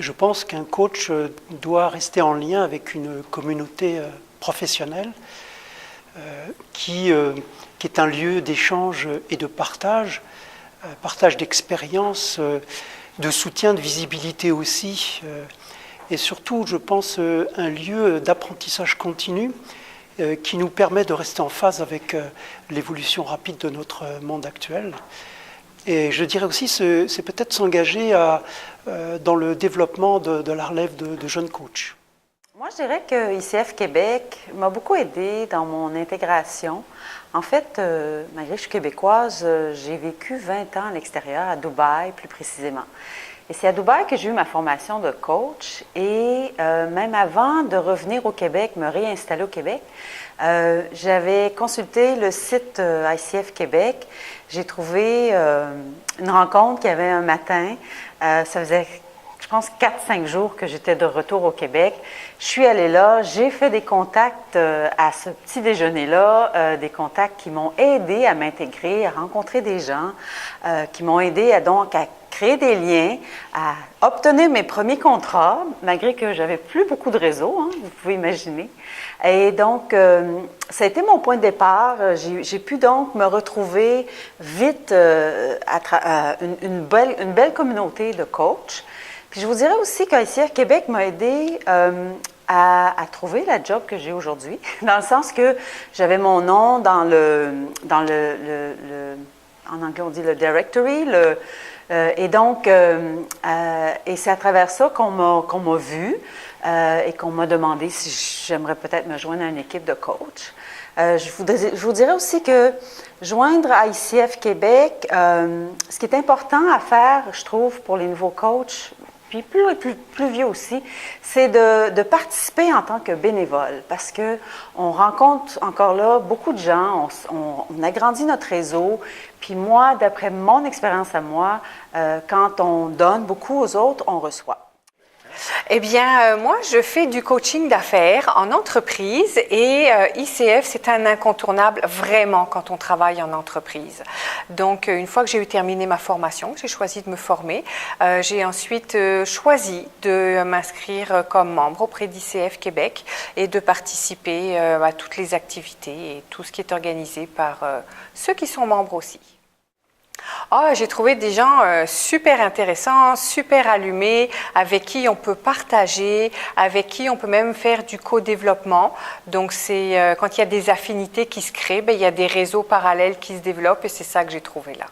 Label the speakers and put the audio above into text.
Speaker 1: je pense qu'un coach doit rester en lien avec une communauté professionnelle qui est un lieu d'échange et de partage d'expériences, de soutien, de visibilité aussi, et surtout, je pense, un lieu d'apprentissage continu qui nous permet de rester en phase avec l'évolution rapide de notre monde actuel. Et je dirais aussi, c'est peut-être s'engager dans le développement de la relève de jeunes coachs.
Speaker 2: Moi, je dirais que ICF Québec m'a beaucoup aidée dans mon intégration. En fait, malgré que je suis québécoise, j'ai vécu 20 ans à l'extérieur, à Dubaï plus précisément. Et c'est à Dubaï que j'ai eu ma formation de coach. Et même avant de revenir au Québec, me réinstaller au Québec, j'avais consulté le site ICF Québec. J'ai trouvé une rencontre qu'il y avait un matin. Ça faisait, je pense, 4-5 jours que j'étais de retour au Québec. Je suis allée là, j'ai fait des contacts à ce petit déjeuner-là, des contacts qui m'ont aidé à m'intégrer, à rencontrer des gens, qui m'ont aidé à créer des liens, à obtenir mes premiers contrats, malgré que j'avais plus beaucoup de réseau, hein, vous pouvez imaginer. Et donc, ça a été mon point de départ. J'ai pu donc me retrouver vite une belle communauté de coachs. Puis je vous dirais aussi qu'ICF Québec m'a aidé à trouver la job que j'ai aujourd'hui, dans le sens que j'avais mon nom dans en anglais on dit le directory, et donc, et c'est à travers ça qu'on m'a vu et qu'on m'a demandé si j'aimerais peut-être me joindre à une équipe de coach. Je vous dirais aussi que joindre à ICF Québec, ce qui est important à faire, je trouve, pour les nouveaux coachs, puis plus vieux aussi, c'est de participer en tant que bénévole, parce qu'on rencontre encore là beaucoup de gens, on agrandit notre réseau, puis moi, d'après mon expérience à moi, quand on donne beaucoup aux autres, on reçoit.
Speaker 3: Eh bien, moi, je fais du coaching d'affaires en entreprise et ICF, c'est un incontournable vraiment quand on travaille en entreprise. Donc, une fois que j'ai eu terminé ma formation, j'ai choisi de me former, j'ai ensuite choisi de m'inscrire comme membre auprès d'ICF Québec et de participer à toutes les activités et tout ce qui est organisé par ceux qui sont membres aussi. J'ai trouvé des gens super intéressants, super allumés, avec qui on peut partager, avec qui on peut même faire du co-développement. Donc, c'est quand il y a des affinités qui se créent, il y a des réseaux parallèles qui se développent et c'est ça que j'ai trouvé là.